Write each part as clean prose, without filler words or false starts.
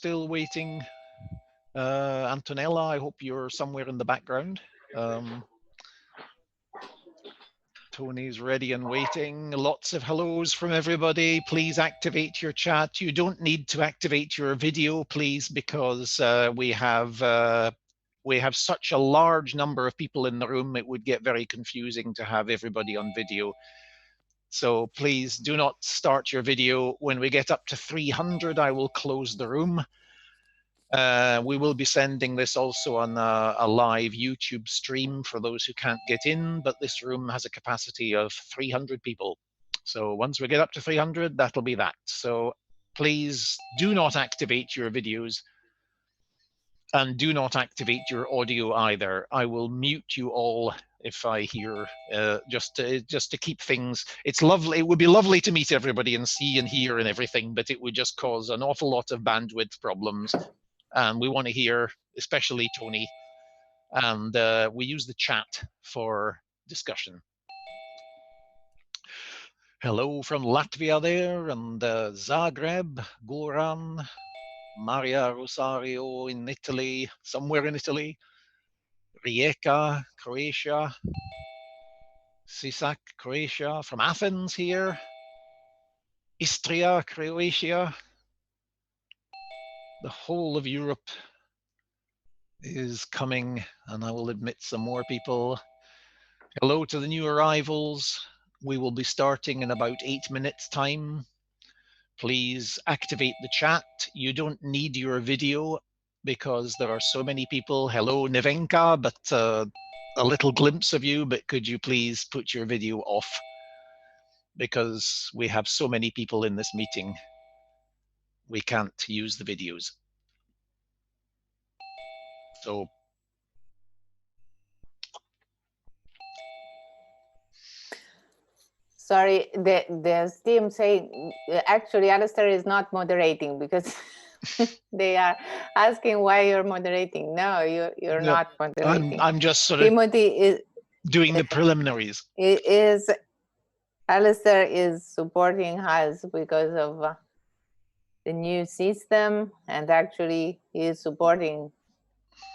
Still waiting. Antonella, I hope you're somewhere in the background. Tony's ready and waiting. Lots of hellos from everybody. Please activate your chat. You don't need to activate your video, please, because we have such a large number of people in the room. It would get very confusing to have everybody on video. So please do not start your video. When we get up to 300, I will close the room. We will be sending this also on a live YouTube stream for those who can't get in, but this room has a capacity of 300 people. So once we get up to 300, that'll be that. So please do not activate your videos and do not activate your audio either. I will mute you all if I hear, just to keep things. It's lovely. It would be lovely to meet everybody and see and hear and everything, but it would just cause an awful lot of bandwidth problems. And we want to hear, especially Tony, and we use the chat for discussion. Hello from Latvia there, and Zagreb, Goran, Maria Rosario in Italy, somewhere in Italy, Rijeka, Croatia, Sisak, Croatia, from Athens here, Istria, Croatia. The whole of Europe is coming, and I will admit some more people. Hello to the new arrivals. We will be starting in about 8 minutes time. Please activate the chat. You don't need your video because there are so many people. Hello, Nevenka, but a little glimpse of you, but could you please put your video off? Because we have so many people in this meeting, we can't use the videos. So sorry, the team saying actually Alistair is not moderating because they are asking why you're moderating. No, you're no, not moderating. I'm just sort Timothy is doing the preliminaries. Alistair is supporting us because of the new system, and actually he is supporting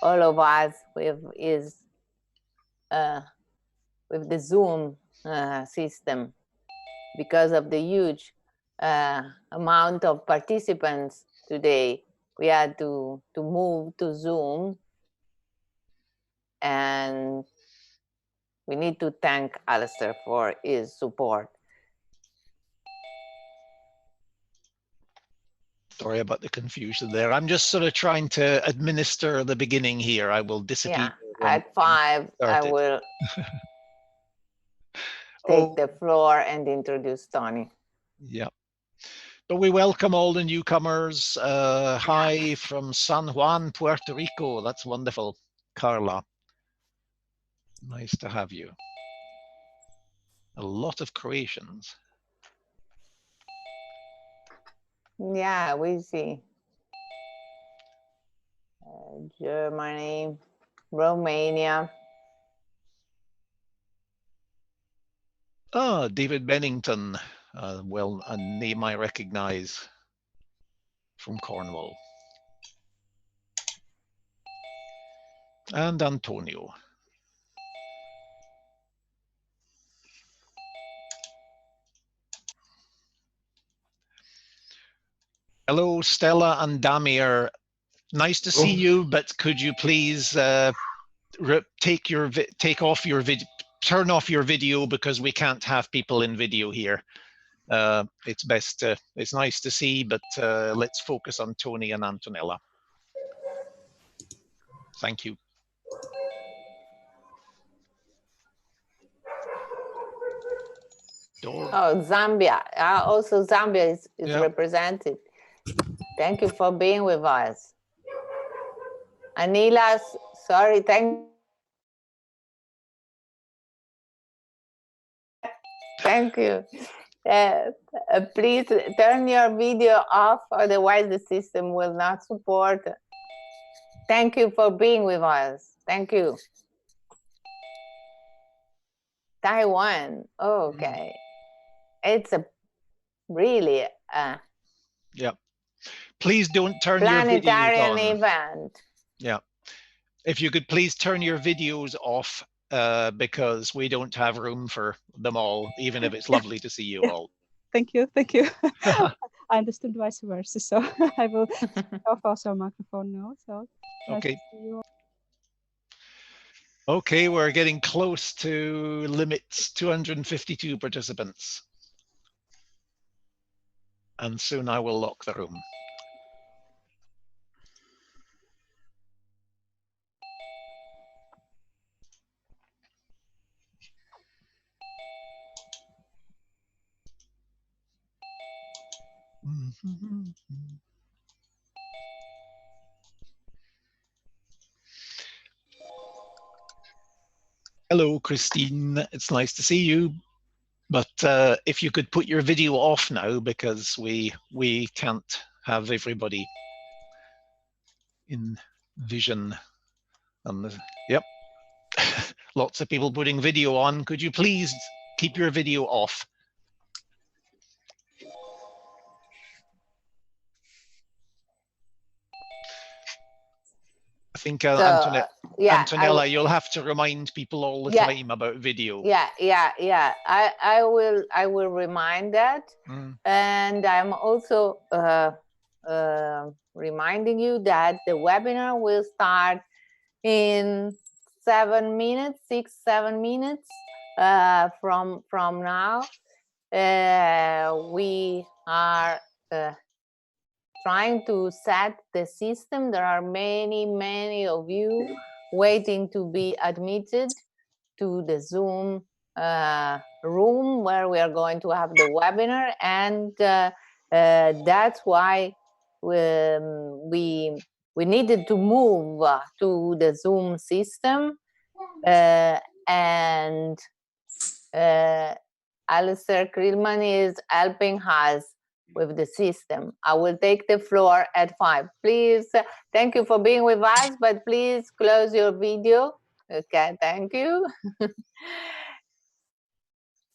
all of us with the Zoom system because of the huge amount of participants today. We had to move to Zoom, and we need to thank Alistair for his support. Sorry about the confusion there. I'm just sort of trying to administer the beginning here. I will disappear. Yeah, at 5, I will take the floor and introduce Tony. Yeah. But we welcome all the newcomers. Hi from San Juan, Puerto Rico. That's wonderful. Carla. Nice to have you. A lot of Croatians. Yeah, we see. Germany, Romania. Ah, David Bennington. Well, a name I recognize from Cornwall. And Antonio. Hello, Stella and Damir. Nice to see you, but could you please take off your video, turn off your video, because we can't have people in video here. It's best. It's nice to see, but let's focus on Tony and Antonella. Thank you. Oh, Zambia. Also, Zambia is represented. Thank you for being with us. Anila, sorry, thank you. Please turn your video off, otherwise the system will not support. Thank you for being with us. Thank you. Taiwan. Okay. It's a really yeah. Please don't turn your videos planetarian on. event. Yeah. If you could please turn your videos off, because we don't have room for them all, even if it's lovely to see you all. Thank you. Thank you. I understood vice versa. So I will off also our microphone now. So nice Okay. to see you all. Okay, we're getting close to limits, 252 participants. And soon I will lock the room. Hello, Christine. It's nice to see you. But if you could put your video off now, because we can't have everybody in vision. And yep, lots of people putting video on. Could you please keep your video off? I think Antonella, you'll have to remind people all the time about video. Yeah. I will remind that. And I'm also reminding you that the webinar will start in 7 minutes, 6-7 minutes from now. We are trying to set the system. There are many of you waiting to be admitted to the Zoom room where we are going to have the webinar, and that's why we needed to move to the Zoom system, and Alistair Krillman is helping us with the system. I will take the floor at 5. Please, thank you for being with us, but please close your video. Okay, thank you.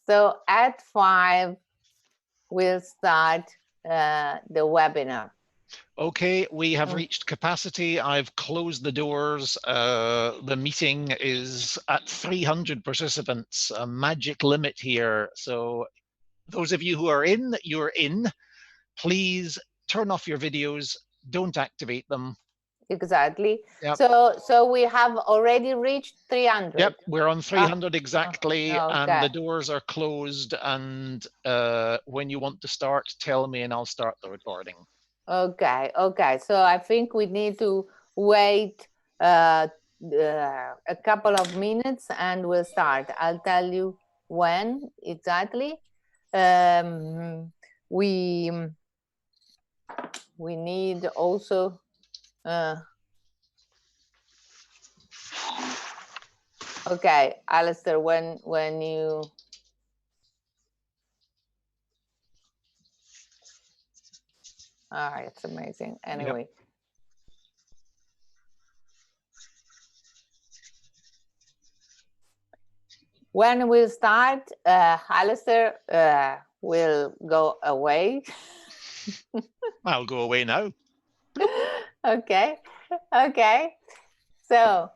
So at 5, we'll start the webinar. Okay, we have reached capacity. I've closed the doors. The meeting is at 300 participants, a magic limit here. So those of you who are in, you're in. Please turn off your videos, don't activate them. Exactly. Yep. So we have already reached 300. Yep, we're on 300 exactly, okay. and the doors are closed. And when you want to start, tell me and I'll start the recording. Okay. So I think we need to wait a couple of minutes and we'll start. I'll tell you when exactly. We need also okay, Alistair, when you it's amazing. Anyway. Yep. When we start, Alistair will go away. I'll go away now. Okay. So.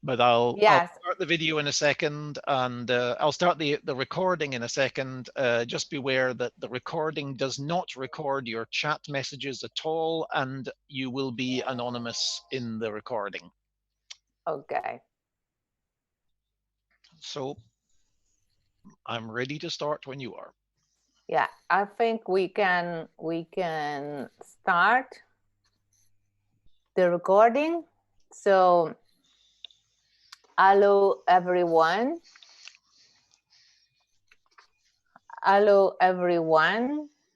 But I'll start the video in a second, and I'll start the recording in a second. Just beware that the recording does not record your chat messages at all, and you will be anonymous in the recording. Okay. So I'm ready to start when you are. Yeah, I think we can start the recording. So hello everyone.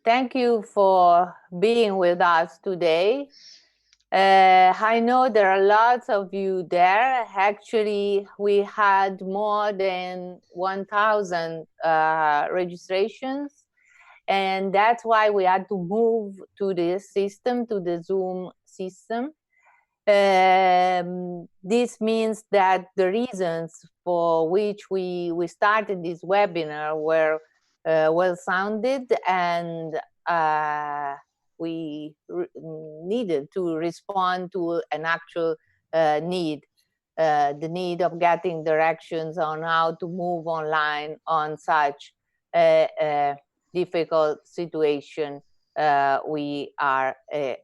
Thank you for being with us today. I know there are lots of you there. Actually, we had more than 1,000 registrations, and that's why we had to move to this system, to the Zoom system. This means that the reasons for which we started this webinar were well sounded, and we needed to respond to an actual need, the need of getting directions on how to move online on such a difficult situation we are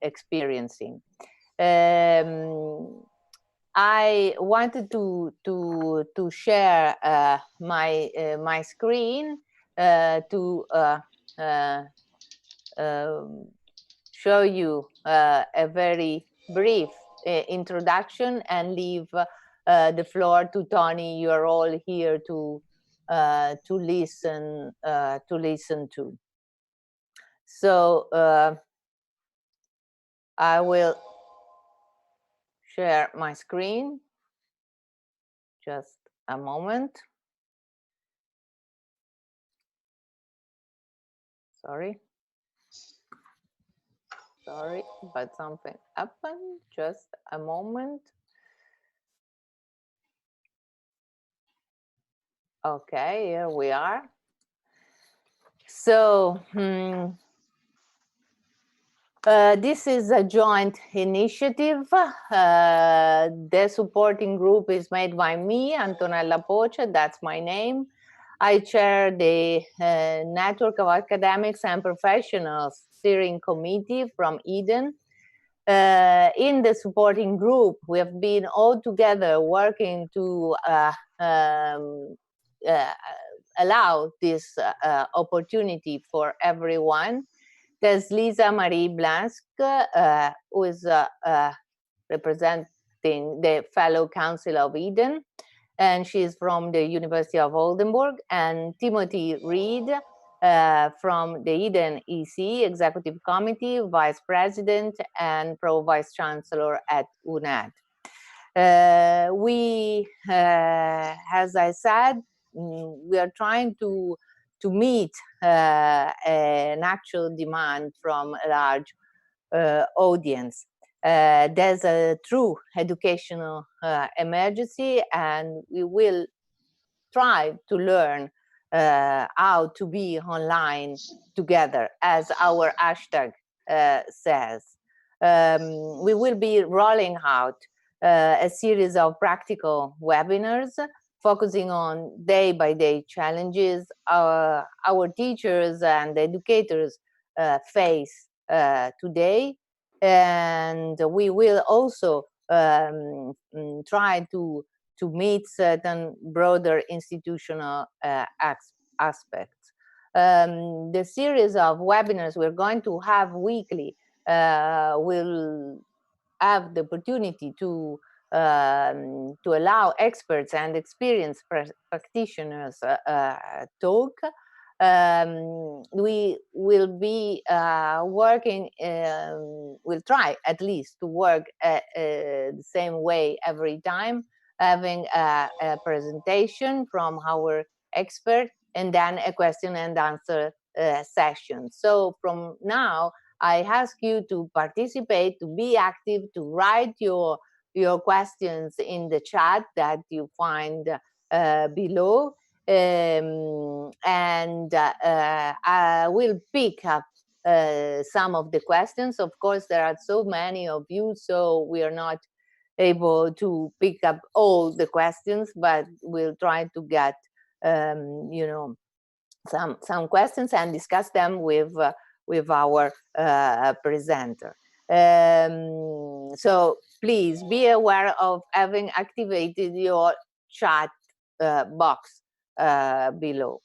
experiencing. I wanted to share my screen to show you a very brief introduction and leave the floor to Tony. You're all here to listen to. So I will share my screen. Just a moment. Sorry, but something happened. Just a moment. Okay, here we are. So this is a joint initiative. The supporting group is made by me, Antonella Poce, that's my name. I chair the Network of Academics and Professionals Steering Committee from Eden. In the supporting group, we have been all together working to allow this opportunity for everyone. There's Lisa Marie Blansk, who is representing the Fellow Council of Eden, and she's from the University of Oldenburg, and Timothy Reed from the Eden EC Executive Committee, Vice President and Pro Vice Chancellor at UNED. We, as I said, we are trying to meet an actual demand from a large audience. There's a true educational emergency, and we will try to learn how to be online together, as our hashtag says. We will be rolling out a series of practical webinars focusing on day-by-day challenges our teachers and educators face today. And we will also try to meet certain broader institutional aspects. The series of webinars we're going to have weekly will have the opportunity to allow experts and experienced practitioners talk. We will be working, we'll try at least to work the same way every time, having a presentation from our expert and then a question and answer session. So from now, I ask you to participate, to be active, to write your questions in the chat that you find below. And I will pick up some of the questions. Of course, there are so many of you, so we are not able to pick up all the questions, but we'll try to get you know, some questions and discuss them with our presenter. So please be aware of having activated your chat box below.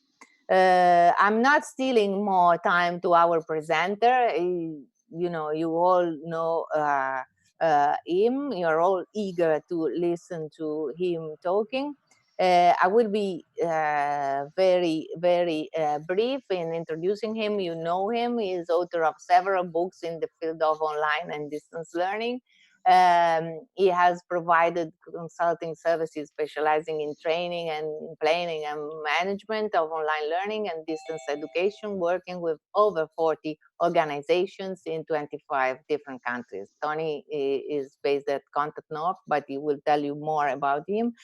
I'm not stealing more time to our presenter. You know, you all know him. You're all eager to listen to him talking. I will be very, very brief in introducing him. You know him. He is author of several books in the field of online and distance learning. He has provided consulting services specializing in training and planning and management of online learning and distance education, working with over 40 organizations in 25 different countries. Tony is based at Contact North, but he will tell you more about him.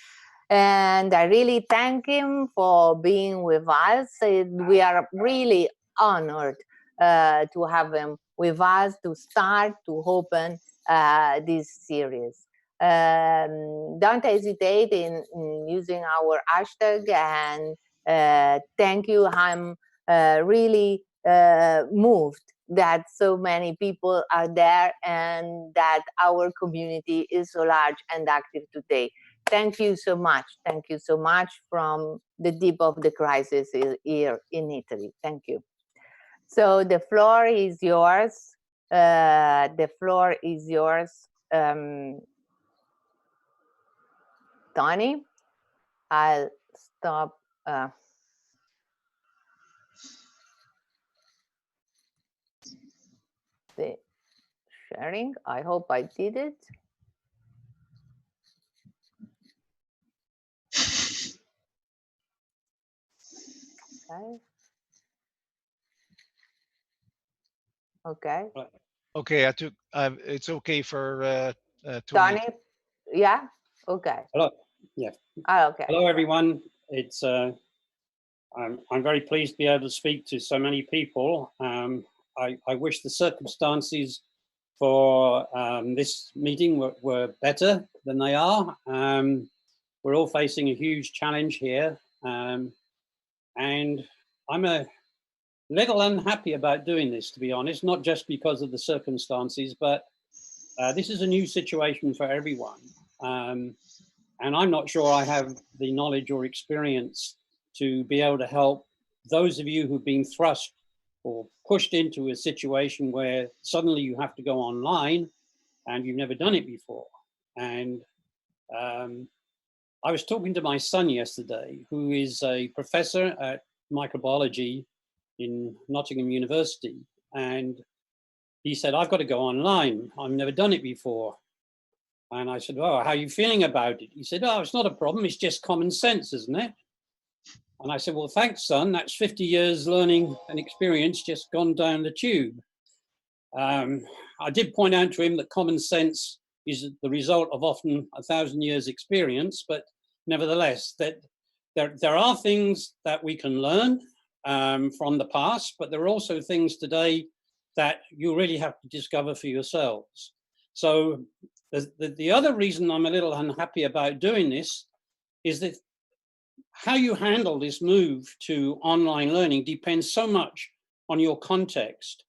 And I really thank him for being with us. We are really honored to have him with us to start to open this series. Don't hesitate in using our hashtag, and thank you. I'm really moved that so many people are there and that our community is so large and active today. Thank you so much. Thank you so much from the deep of the crisis here in Italy. Thank you. So the floor is yours. The floor is yours. Tony, I'll stop. The sharing. I hope I did it. Okay. Okay. Okay, I took. It's okay for Tony. Tony. Yeah. Okay. Hello. Yeah. Okay. Hello, everyone. It's I'm very pleased to be able to speak to so many people. I wish the circumstances for this meeting were better than they are. We're all facing a huge challenge here, and I'm a little unhappy about doing this, to be honest, not just because of the circumstances, but this is a new situation for everyone. And I'm not sure I have the knowledge or experience to be able to help those of you who've been thrust or pushed into a situation where suddenly you have to go online and you've never done it before. And I was talking to my son yesterday, who is a professor at microbiology in Nottingham University. And he said, I've got to go online. I've never done it before. And I said, oh, how are you feeling about it? He said, oh, it's not a problem. It's just common sense, isn't it? And I said, well, thanks, son. That's 50 years learning and experience just gone down the tube. I did point out to him that common sense is the result of often 1,000 years experience, but nevertheless, that there are things that we can learn from the past, but there are also things today that you really have to discover for yourselves. So the other reason I'm a little unhappy about doing this is that how you handle this move to online learning depends so much on your context.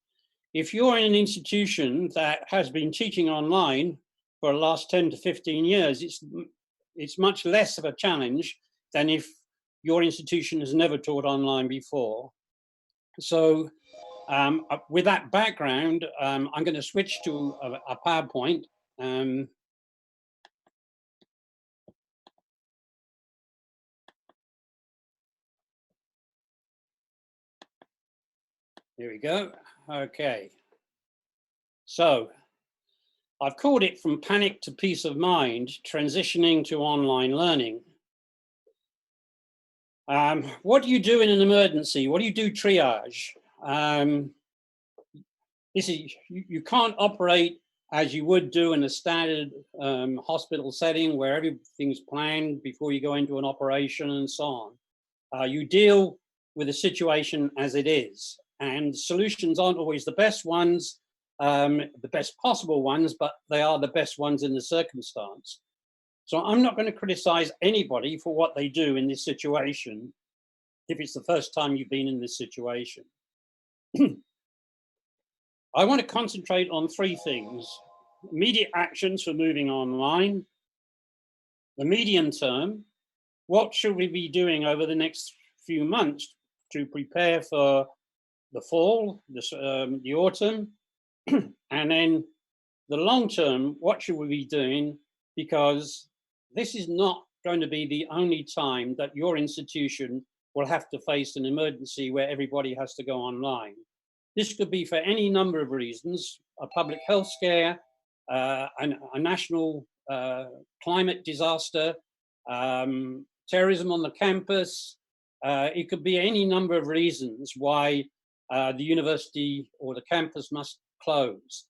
If you're in an institution that has been teaching online for the last 10 to 15 years, it's much less of a challenge than if your institution has never taught online before. So with that background, I'm going to switch to a PowerPoint. Here we go. Okay. So I've called it From Panic to Peace of Mind, Transitioning to Online Learning. What do you do in an emergency? What do you do triage? You can't operate as you would do in a standard hospital setting where everything's planned before you go into an operation and so on. You deal with the situation as it is, and solutions aren't always the best ones, the best possible ones, but they are the best ones in the circumstance. So I'm not going to criticize anybody for what they do in this situation if it's the first time you've been in this situation. I want to concentrate on three things: immediate actions for moving online, the medium term, what should we be doing over the next few months to prepare for the fall, the autumn, and then the long term, what should we be doing? Because this is not going to be the only time that your institution will have to face an emergency where everybody has to go online. This could be for any number of reasons: a public health scare, a national climate disaster, terrorism on the campus. It could be any number of reasons why the university or the campus must close.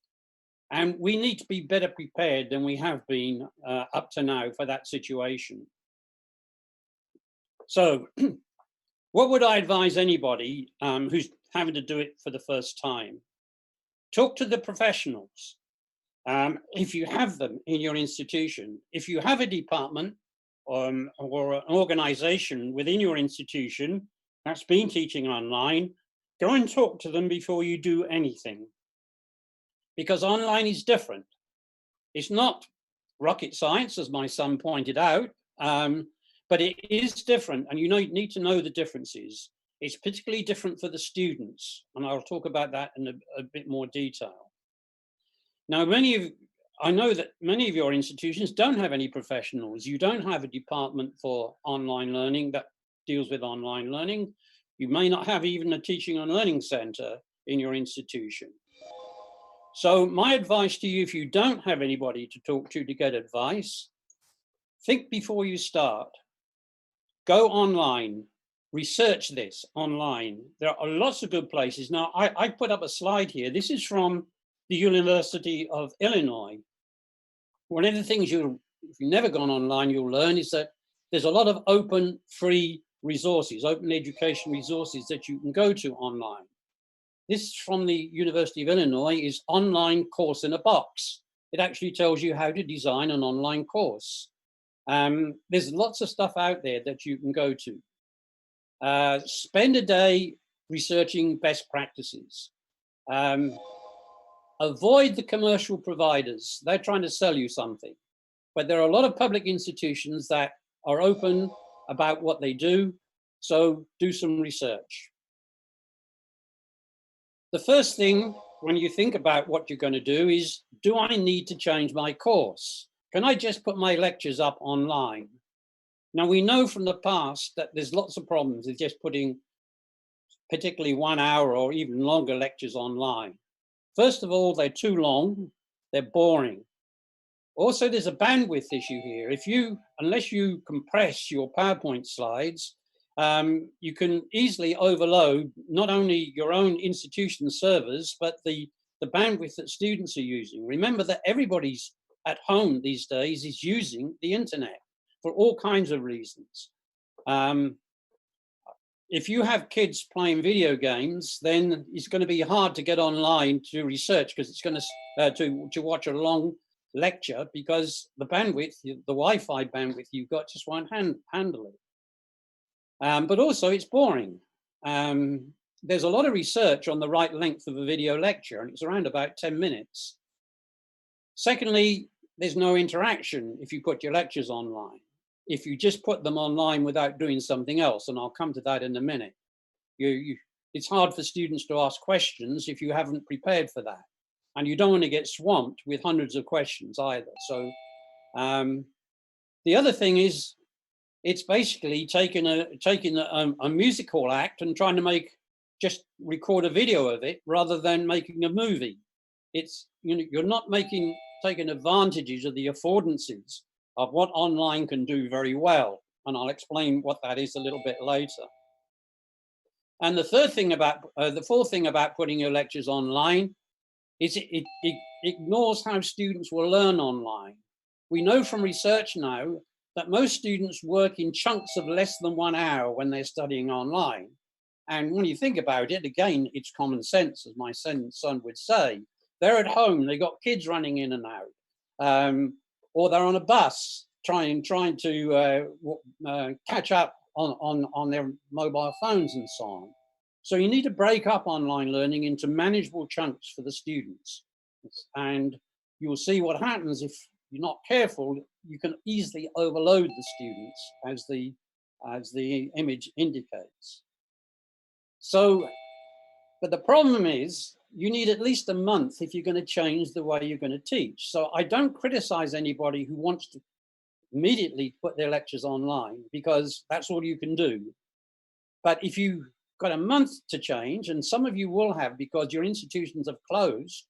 And we need to be better prepared than we have been up to now for that situation. So what would I advise anybody who's having to do it for the first time? talk to the professionals. If you have them in your institution, if you have a department or an organization within your institution that's been teaching online, go and talk to them before you do anything. Because online is different. It's not rocket science, as my son pointed out, but it is different, and you need to know the differences. It's particularly different for the students, and I'll talk about that in a bit more detail. Now, I know that many of your institutions don't have any professionals. You don't have a department for online learning that deals with online learning. You may not have even a teaching and learning center in your institution. So my advice to you, if you don't have anybody to talk to get advice, think before you start. Go online, research this online. There are lots of good places. Now, I put up a slide here. This is from the University of Illinois. One of the things if you've never gone online, you'll learn is that there's a lot of open, free resources, open education resources that you can go to online. This from the University of Illinois is Online Course in a Box. It actually tells you how to design an online course. There's lots of stuff out there that you can go to. Spend a day researching best practices. Avoid the commercial providers. They're trying to sell you something. But there are a lot of public institutions that are open about what they do. So do some research. The first thing when you think about what you're going to do is, do I need to change my course? Can I just put my lectures up online? Now, we know from the past that there's lots of problems with just putting particularly 1 hour or even longer lectures online. First of all, they're too long, they're boring. Also, there's a bandwidth issue here. Unless you compress your PowerPoint slides, you can easily overload not only your own institution servers, but the bandwidth that students are using. Remember that everybody's at home these days is using the internet for all kinds of reasons. If you have kids playing video games, then it's going to be hard to get online to research, because it's going to watch a long lecture, because the bandwidth, the Wi-Fi bandwidth you've got just won't handle it. But also it's boring. There's a lot of research on the right length of a video lecture, and it's around about 10 minutes. Secondly, there's no interaction if you put your lectures online. If you just put them online without doing something else, and I'll come to that in a minute, it's hard for students to ask questions if you haven't prepared for that. And you don't want to get swamped with hundreds of questions either. So the other thing is, it's basically taking a musical act and trying to just record a video of it rather than making a movie. You're not taking advantages of the affordances of what online can do very well. And I'll explain what that is a little bit later. And the fourth thing about putting your lectures online is it ignores how students will learn online. We know from research now that most students work in chunks of less than 1 hour when they're studying online. And when you think about it, again, it's common sense, as my son would say. They're at home, they've got kids running in and out, or they're on a bus trying to catch up on their mobile phones and so on. So you need to break up online learning into manageable chunks for the students. And you'll see what happens if you're not careful. You can easily overload the students, as the image indicates. So, but the problem is, you need at least a month if you're going to change the way you're going to teach. So I don't criticize anybody who wants to immediately put their lectures online, because that's all you can do. But if you've got a month to change, and some of you will have because your institutions have closed,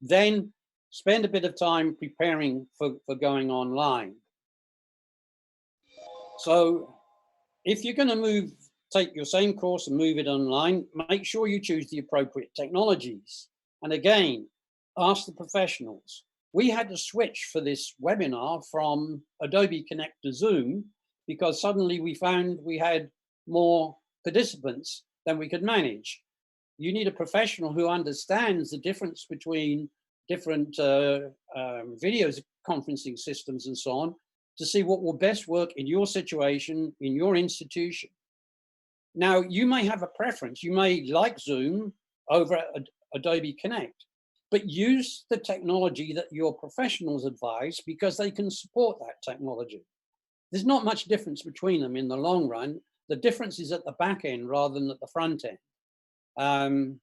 then spend a bit of time preparing for going online. So if you're going to take your same course and move it online, make sure you choose the appropriate technologies. And again, ask the professionals. We had to switch for this webinar from Adobe Connect to Zoom, because suddenly we found we had more participants than we could manage. you need a professional who understands the difference between different videos conferencing systems and so on, to see what will best work in your situation, in your institution. Now, you may have a preference. You may like Zoom over Adobe Connect, but use the technology that your professionals advise, because they can support that technology. There's not much difference between them in the long run. The difference is at the back end rather than at the front end.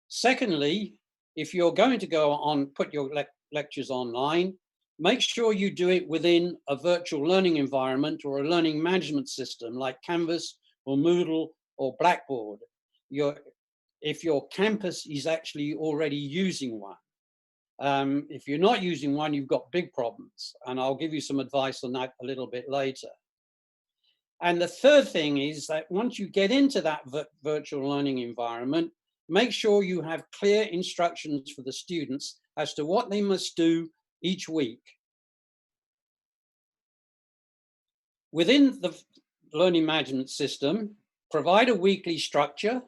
Secondly, if you're going to go on, put your lectures online, make sure you do it within a virtual learning environment or a learning management system like Canvas or Moodle or Blackboard. If your campus is actually already using one. If you're not using one, you've got big problems. And I'll give you some advice on that a little bit later. And the third thing is that once you get into that virtual learning environment, make sure you have clear instructions for the students as to what they must do each week. Within the learning management system, provide a weekly structure.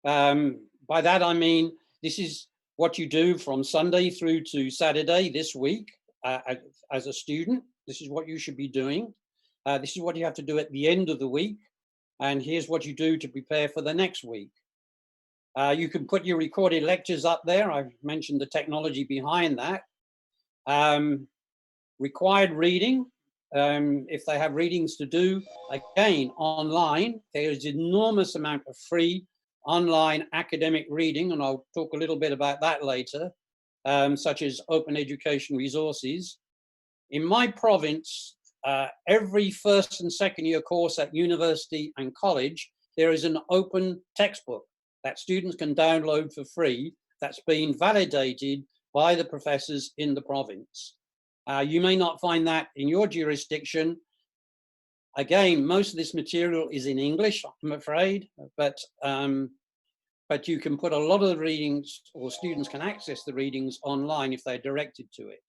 By that I mean, this is what you do from Sunday through to Saturday this week as a student. This is what you should be doing. This is what you have to do at the end of the week. And here's what you do to prepare for the next week. You can put your recorded lectures up there. I've mentioned the technology behind that. Required reading. If they have readings to do, again, online, there is an enormous amount of free online academic reading, and I'll talk a little bit about that later, such as open education resources. In my province, every first and second year course at university and college, there is an open textbook that students can download for free that's been validated by the professors in the province. You may not find that in your jurisdiction. Again, most of this material is in English, I'm afraid, but you can put a lot of the readings, or students can access the readings online if they're directed to it.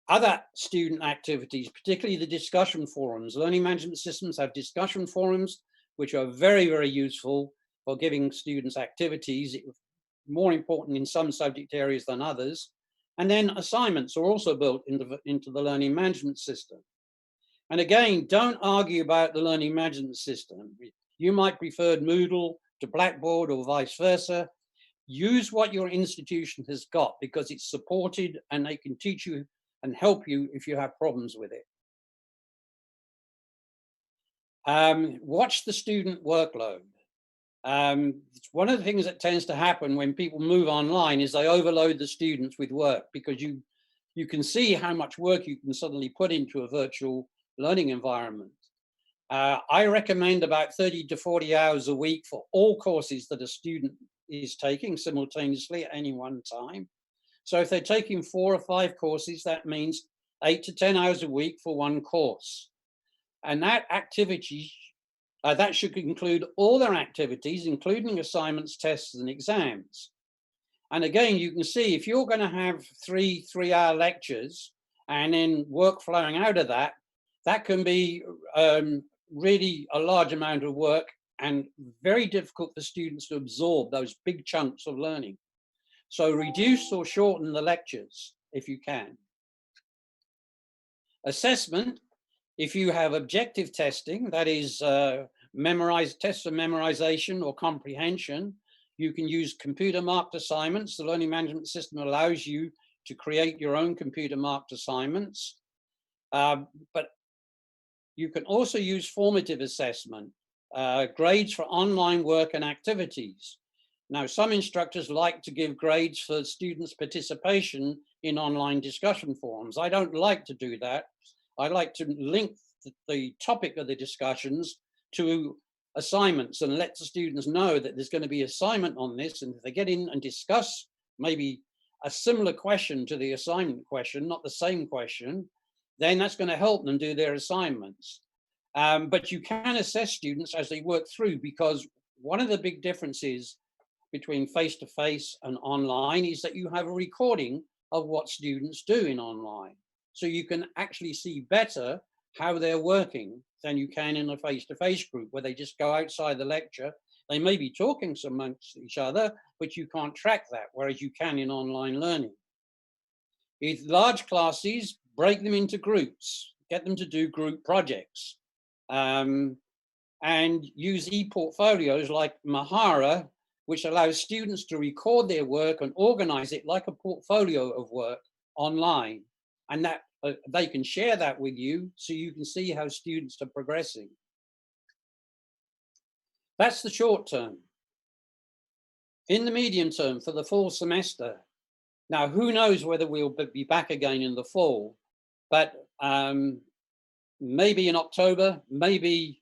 Other student activities, particularly the discussion forums. Learning management systems have discussion forums, which are very, very useful for giving students activities, more important in some subject areas than others. And then assignments are also built into the learning management system. And again, don't argue about the learning management system. You might prefer Moodle to Blackboard or vice versa. Use what your institution has got, because it's supported and they can teach you and help you if you have problems with it. Watch the student workload. One of the things that tends to happen when people move online is they overload the students with work, because you can see how much work you can suddenly put into a virtual learning environment. I recommend about 30 to 40 hours a week for all courses that a student is taking simultaneously at any one time. So if they're taking 4 or 5 courses, that means 8 to 10 hours a week for one course. And that activity, that should include all their activities, including assignments, tests, and exams. And again, you can see if you're going to have 3 3-hour lectures and then work flowing out of that, that can be really a large amount of work and very difficult for students to absorb those big chunks of learning. So reduce or shorten the lectures if you can. Assessment, if you have objective testing, that is tests of memorization or comprehension, you can use computer marked assignments. The learning management system allows you to create your own computer marked assignments. But you can also use formative assessment, grades for online work and activities. Now, some instructors like to give grades for students' participation in online discussion forums. I don't like to do that. I like to link the topic of the discussions to assignments and let the students know that there's going to be assignment on this, and if they get in and discuss maybe a similar question to the assignment question, not the same question, then that's going to help them do their assignments. But you can assess students as they work through, because one of the big differences between face-to-face and online is that you have a recording of what students do in online. So you can actually see better how they're working than you can in a face-to-face group, where they just go outside the lecture They may be talking amongst each other, but you can't track that, whereas you can in online learning. With large classes, break them into groups, get them to do group projects, and use e-portfolios like Mahara, which allows students to record their work and organize it like a portfolio of work online. And that they can share that with you so you can see how students are progressing. That's the short term. In the medium term, for the fall semester, now who knows whether we'll be back again in the fall, but maybe in October, maybe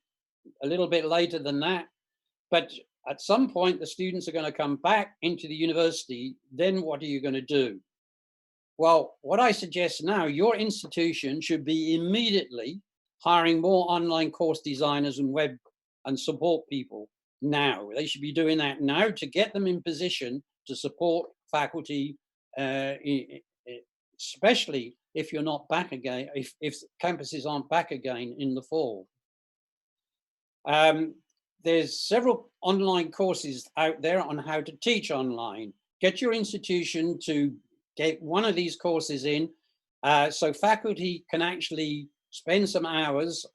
a little bit later than that. But at some point, the students are going to come back into the university. Then what are you going to do? Well, what I suggest now, your institution should be immediately hiring more online course designers and web and support people now. They should be doing that now to get them in position to support faculty, especially if you're not back again, if campuses aren't back again in the fall. There's several online courses out there on how to teach online. Get your institution to get one of these courses in so faculty can actually spend some hours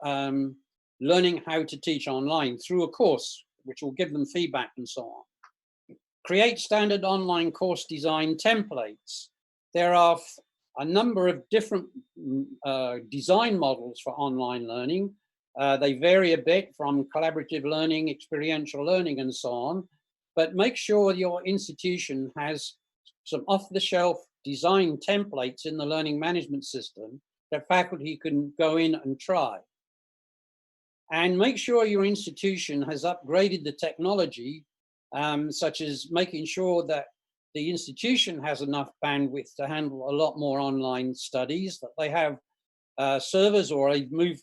learning how to teach online through a course, which will give them feedback and so on. Create standard online course design templates. There are a number of different design models for online learning. They vary a bit from collaborative learning, experiential learning, and so on. But make sure your institution has some off-the-shelf design templates in the learning management system that faculty can go in and try. And make sure your institution has upgraded the technology, such as making sure that the institution has enough bandwidth to handle a lot more online studies, that they have servers or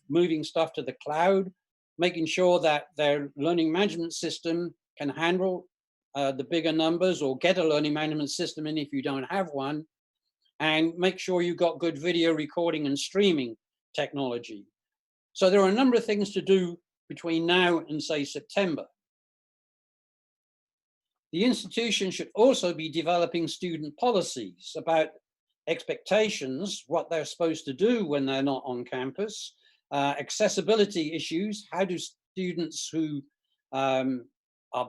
moving stuff to the cloud, making sure that their learning management system can handle the bigger numbers, or get a learning management system in if you don't have one, and make sure you've got good video recording and streaming technology. So there are a number of things to do between now and, say, September. The institution should also be developing student policies about expectations, what they're supposed to do when they're not on campus, accessibility issues. How do students who are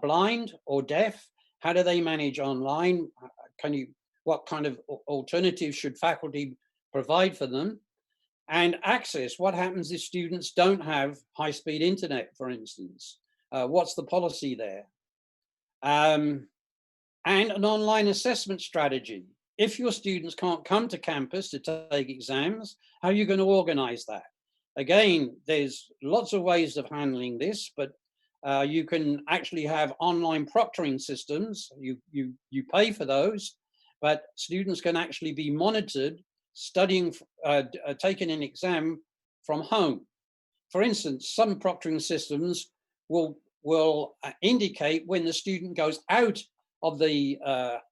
blind or deaf, how do they manage online? What kind of alternatives should faculty provide for them? And access, what happens if students don't have high-speed internet, for instance? What's the policy there? And an online assessment strategy. If your students can't come to campus to take exams, how are you going to organize that? Again, there's lots of ways of handling this, but you can actually have online proctoring systems. You pay for those, but students can actually be monitored studying, taking an exam from home. For instance, some proctoring systems will indicate when the student goes out of the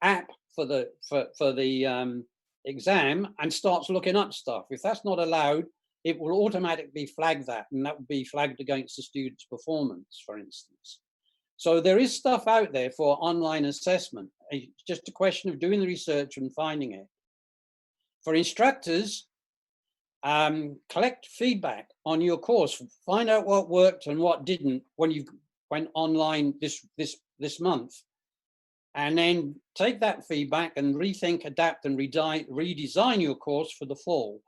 app for the exam and starts looking up stuff. If that's not allowed, it will automatically flag that, and that would be flagged against the student's performance, for instance. So there is stuff out there for online assessment. It's just a question of doing the research and finding it. For instructors, collect feedback on your course. Find out what worked and what didn't when you went online this month. And then take that feedback and rethink, adapt, and redesign your course for the fall.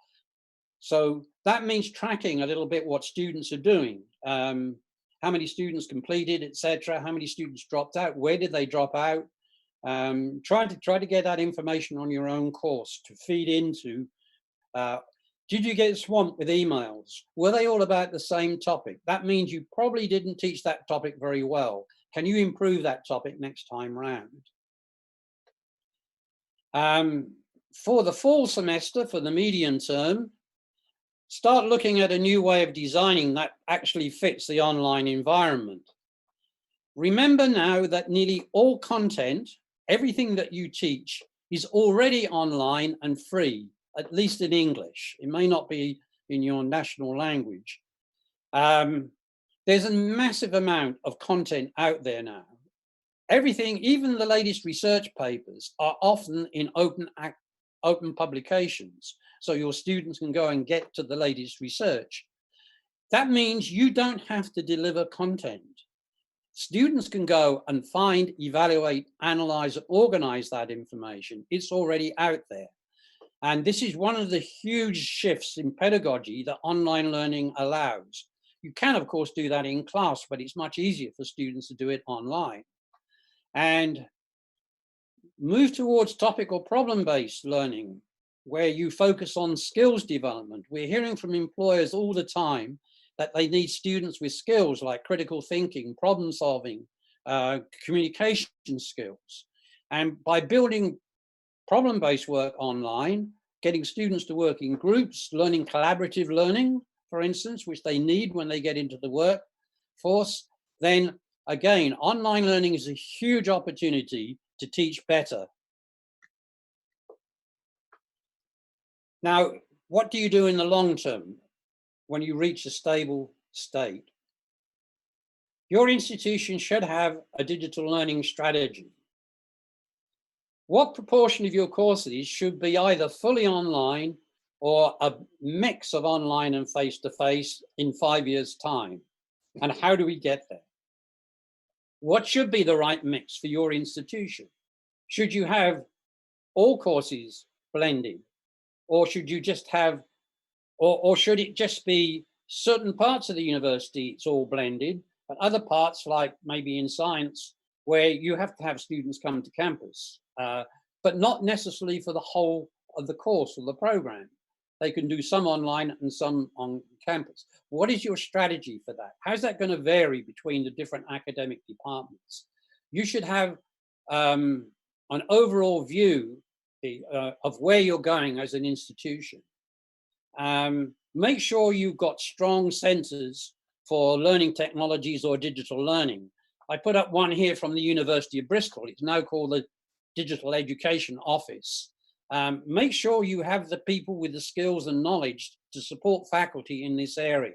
So that means tracking a little bit what students are doing. How many students completed, etc. How many students dropped out? Where did they drop out? Try to get that information on your own course to feed into. Did you get swamped with emails? Were they all about the same topic? That means you probably didn't teach that topic very well. Can you improve that topic next time round? For the fall semester, for the medium term, start looking at a new way of designing that actually fits the online environment. Remember now that nearly all content, everything that you teach, is already online and free, at least in English. It may not be in your national language. There's a massive amount of content out there now. Everything, even the latest research papers, are often in open publications, so your students can go and get to the latest research. That means you don't have to deliver content. Students can go and find, evaluate, analyze, and organize that information. It's already out there. And this is one of the huge shifts in pedagogy that online learning allows. You can, of course, do that in class, but it's much easier for students to do it online. And move towards topic or problem-based learning, where you focus on skills development. We're hearing from employers all the time that they need students with skills like critical thinking, problem solving, communication skills. And by building problem-based work online, getting students to work in groups, learning collaborative learning, for instance, which they need when they get into the workforce, then again, online learning is a huge opportunity to teach better. Now, what do you do in the long term when you reach a stable state? Your institution should have a digital learning strategy. What proportion of your courses should be either fully online or a mix of online and face-to-face in 5 years' time? And how do we get there? What should be the right mix for your institution? Should you have all courses blended? Or should you just have, or should it just be certain parts of the university, it's all blended, but other parts, like maybe in science, where you have to have students come to campus, but not necessarily for the whole of the course or the program. They can do some online and some on campus. What is your strategy for that? How's that going to vary between the different academic departments? You should have an overall view of where you're going as an institution. Make sure you've got strong centers for learning technologies or digital learning. I put up one here from the University of Bristol. It's now called the Digital Education Office. Make sure you have the people with the skills and knowledge to support faculty in this area.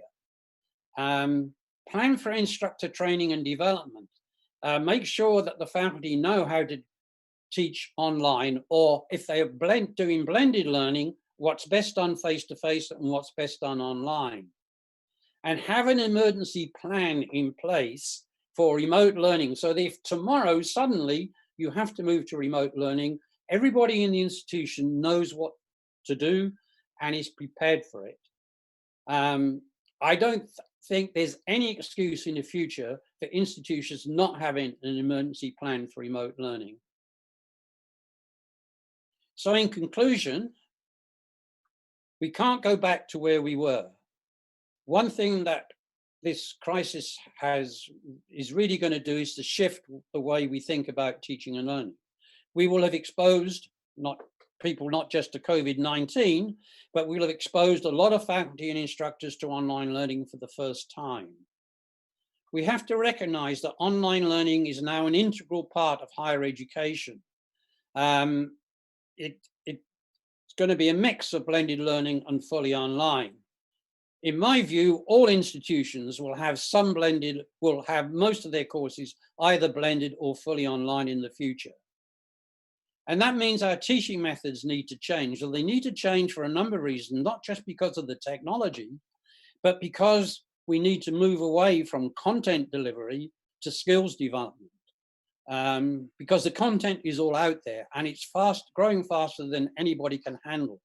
Plan for instructor training and development. Make sure that the faculty know how to teach online, or if they are doing blended learning, what's best done face-to-face and what's best done online. And have an emergency plan in place for remote learning, so that if tomorrow suddenly you have to move to remote learning, everybody in the institution knows what to do and is prepared for it. I don't think there's any excuse in the future for institutions not having an emergency plan for remote learning. So in conclusion, we can't go back to where we were. One thing that this crisis is really going to do is to shift the way we think about teaching and learning. We will have exposed people not just to COVID-19, but we'll have exposed a lot of faculty and instructors to online learning for the first time. We have to recognize that online learning is now an integral part of higher education. It's going to be a mix of blended learning and fully online. In my view, all institutions will have some blended, will have most of their courses either blended or fully online in the future. And that means our teaching methods need to change. Well, they need to change for a number of reasons, not just because of the technology, but because we need to move away from content delivery to skills development. Because the content is all out there and it's growing faster than anybody can handle.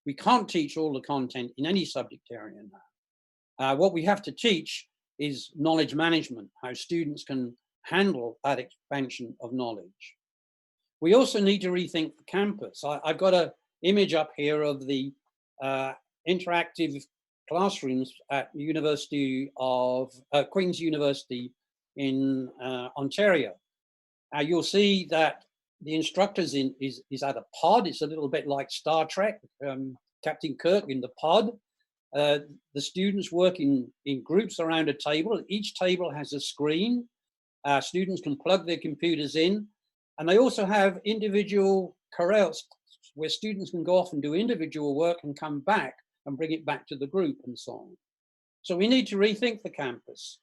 We can't teach all the content in any subject area now. What we have to teach is knowledge management, how students can handle that expansion of knowledge. We also need to rethink the campus. I've got an image up here of the interactive classrooms at University of Queen's University in Ontario. You'll see that the instructors is at a pod. It's a little bit like Star Trek, Captain Kirk in the pod. The students work in groups around a table. Each table has a screen. Students can plug their computers in. And they also have individual corrals where students can go off and do individual work and come back and bring it back to the group and so on. So we need to rethink the campus.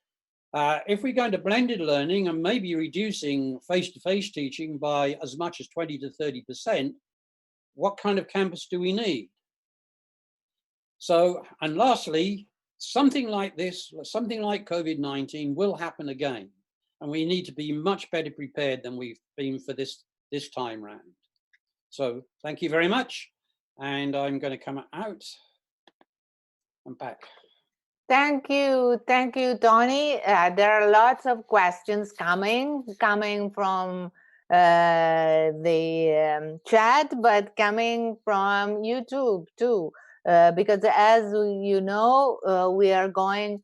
If we're going to blended learning and maybe reducing face-to-face teaching by as much as 20 to 30%, what kind of campus do we need? So, and lastly, something like this, something like COVID-19 will happen again. And we need to be much better prepared than we've been for this time round. So thank you very much. And I'm going to come out and back. Thank you, Tony. There are lots of questions coming from the chat, but coming from YouTube too, because as you know, we are going.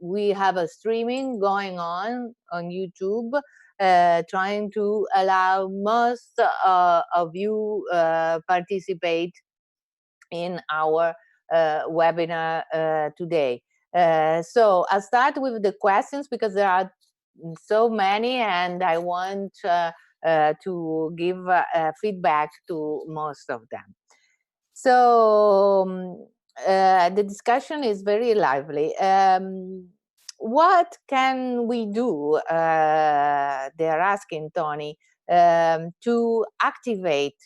We have a streaming going on YouTube, trying to allow most of you participate in our webinar today. So I'll start with the questions because there are so many and I want to give feedback to most of them. So the discussion is very lively. What can we do, they're asking Tony, to activate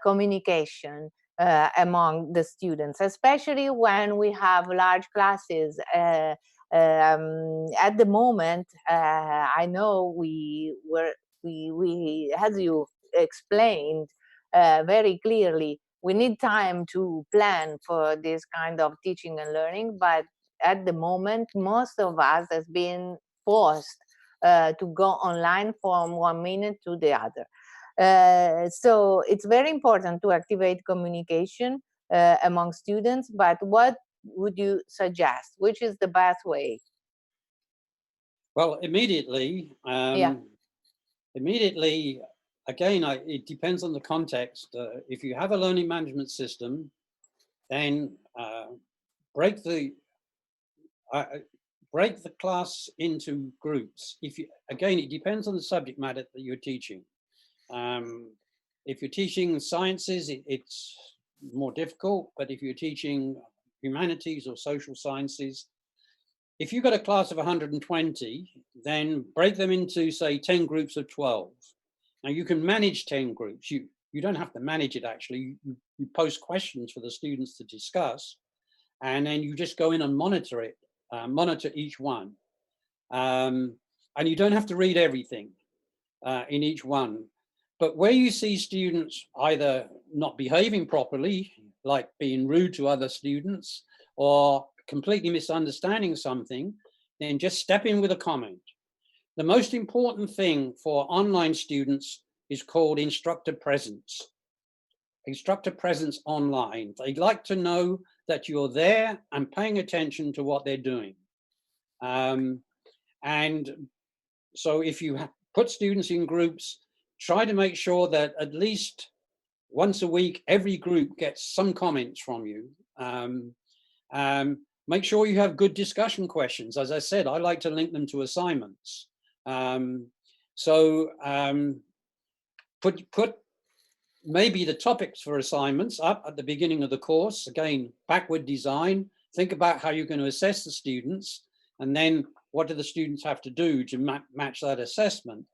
communication among the students, especially when we have large classes. At the moment, I know we, as you explained very clearly, we need time to plan for this kind of teaching and learning, but at the moment, most of us has been forced to go online from 1 minute to the other. So it's very important to activate communication among students, but what would you suggest? Which is the best way? Well, immediately, again, it depends on the context. If you have a learning management system, then break the class into groups. Again, it depends on the subject matter that you're teaching. If you're teaching sciences, it's more difficult, but if you're teaching humanities or social sciences, if you've got a class of 120, then break them into, say, 10 groups of 12. Now you can manage 10 groups. You don't have to manage it, actually. You post questions for the students to discuss, and then you just go in and monitor it, monitor each one. And you don't have to read everything in each one. But where you see students either not behaving properly, like being rude to other students, or completely misunderstanding something, then just step in with a comment. The most important thing for online students is called instructor presence. Instructor presence online. They like to know that you're there and paying attention to what they're doing. And so if you put students in groups, try to make sure that at least once a week, every group gets some comments from you. Make sure you have good discussion questions. As I said, I like to link them to assignments. Put maybe the topics for assignments up at the beginning of the course. Again, backward design. Think about how you're going to assess the students, and then what do the students have to do to match that assessment.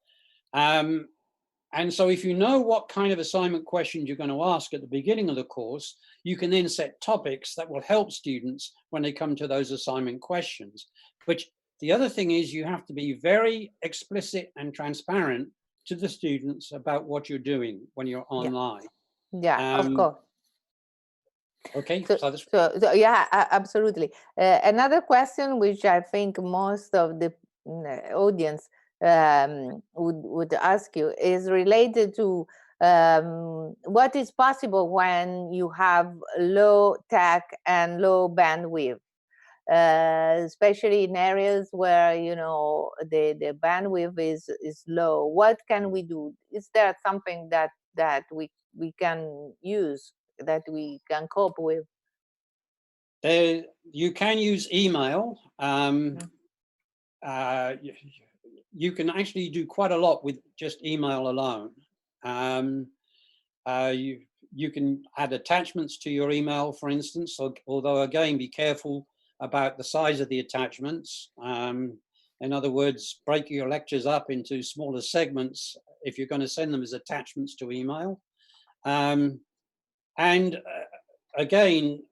And so if you know what kind of assignment questions you're going to ask at the beginning of the course, you can then set topics that will help students when they come to those assignment questions. But the other thing is you have to be very explicit and transparent to the students about what you're doing when you're online. Yeah, of course. Okay. So yeah, absolutely. Another question which I think most of the audience would ask you is related to what is possible when you have low tech and low bandwidth, especially in areas where the bandwidth is low. What can we do? Is there something that we can use, that we can cope with? You can use email. You can actually do quite a lot with just email alone. You can add attachments to your email, for instance, although again, be careful about the size of the attachments. In other words, break your lectures up into smaller segments if you're going to send them as attachments to email. Again,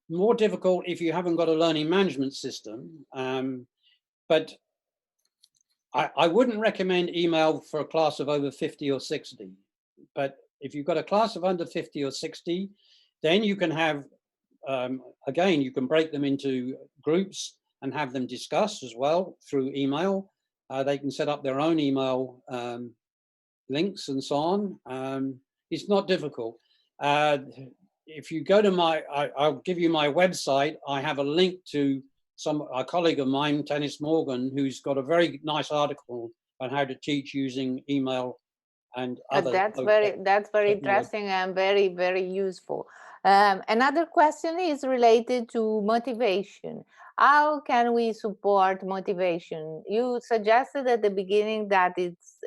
more difficult if you haven't got a learning management system. But I wouldn't recommend email for a class of over 50 or 60. But if you've got a class of under 50 or 60, then you can have, again, you can break them into groups and have them discuss as well through email. They can set up their own email links and so on. It's not difficult. If you go to I'll give you my website. I have a link to a colleague of mine, Dennis Morgan, who's got a very nice article on how to teach using email and other. That's very interesting and very, very useful. Another question is related to motivation. How can we support motivation? You suggested at the beginning that it's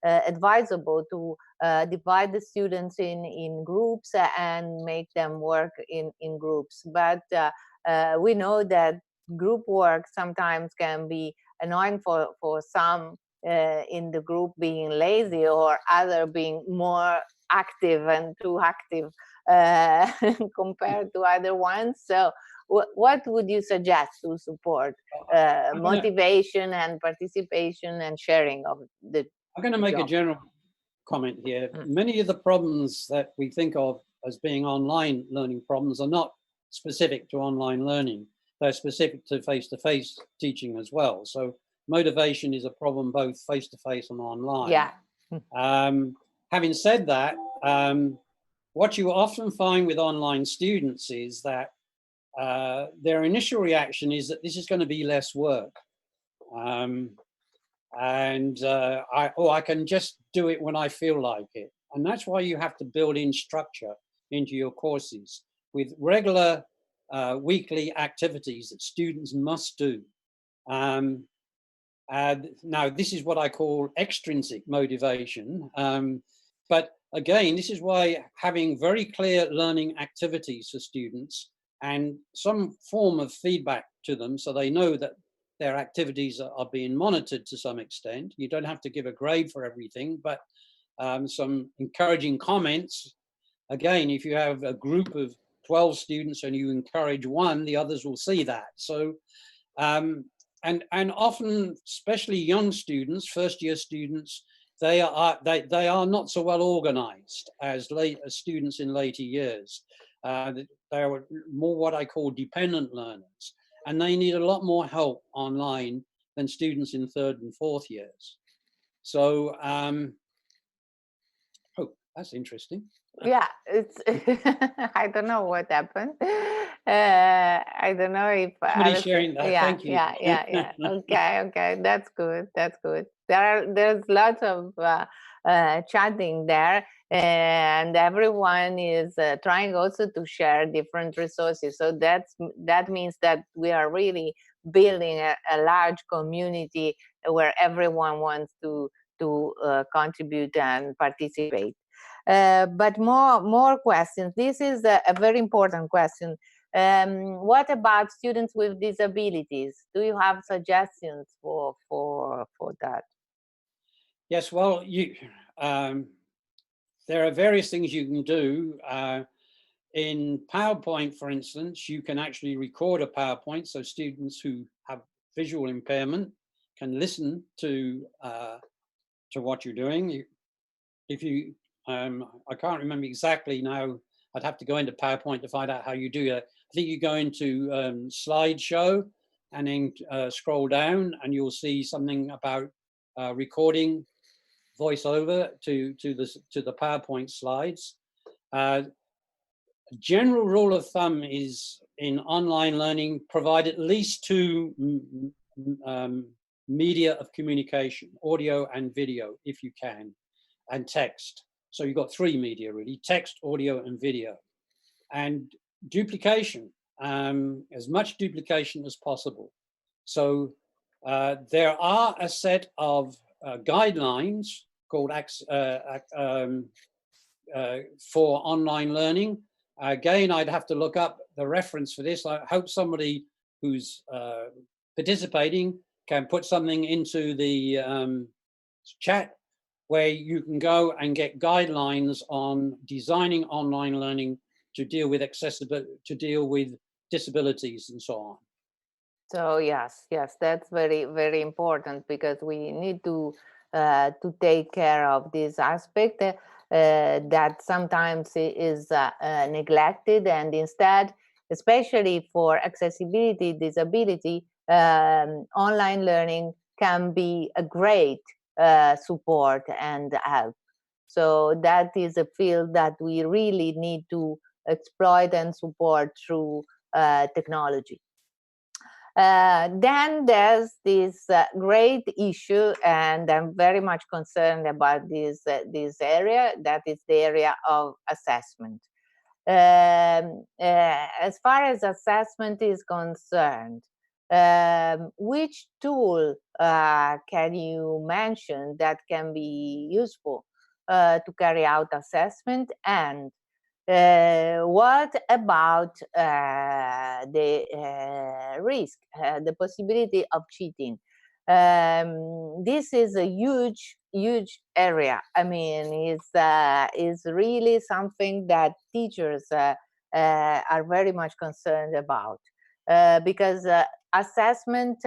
advisable to divide the students in groups and make them work in groups. But we know that group work sometimes can be annoying for some in the group being lazy or other being more active and too active compared to other ones. So what would you suggest to support motivation and participation and sharing of the I'm going to make a general comment here. Many of the problems that we think of as being online learning problems are not specific to online learning. They're specific to face-to-face teaching as well. So motivation is a problem both face-to-face and online. Yeah. Having said that, what you often find with online students is that their initial reaction is that this is going to be less work. I can just do it when I feel like it. And that's why you have to build in structure into your courses with regular weekly activities that students must do. Now, this is what I call extrinsic motivation. But again, this is why having very clear learning activities for students and some form of feedback to them so they know that their activities are being monitored to some extent. You don't have to give a grade for everything, but some encouraging comments. Again, if you have a group of 12 students and you encourage one, the others will see that. So, and often, especially young students, first-year students, they are not so well organized as students in later years. They are more what I call dependent learners, and they need a lot more help online than students in third and fourth years. So, oh, that's interesting. Yeah, it's I don't know what happened. I don't know if somebody's sharing that. Yeah, Thank you. yeah. Okay, that's good. There's lots of chatting there, and everyone is trying also to share different resources. So that means that we are really building a large community where everyone wants to contribute and participate. But more questions. This is a very important question. What about students with disabilities? Do you have suggestions for that? Yes, well, there are various things you can do. In PowerPoint, for instance, you can actually record a PowerPoint so students who have visual impairment can listen to what you're doing. If you I can't remember exactly now. I'd have to go into PowerPoint to find out how you do that. I think you go into slideshow and then scroll down and you'll see something about recording voiceover to the PowerPoint slides. General rule of thumb is in online learning, provide at least two media of communication, audio and video if you can, and text. So you've got three media really, text, audio, and video. And duplication, as much duplication as possible. So there are a set of guidelines called for online learning Again, I'd have to look up the reference for this. I hope somebody who's participating can put something into the chat where you can go and get guidelines on designing online learning to deal with accessibility, to deal with disabilities and so on. So yes, that's very, very important, because we need to take care of this aspect that sometimes is neglected, and instead, especially for accessibility, disability, online learning can be a great support and help. So that is a field that we really need to exploit and support through technology. Then there's this great issue, and I'm very much concerned about this area, that is the area of assessment. As far as assessment is concerned, which tool can you mention that can be useful to carry out assessment? And what about the risk, the possibility of cheating? This is a huge area. I mean, it's really something that teachers are very much concerned about, because assessment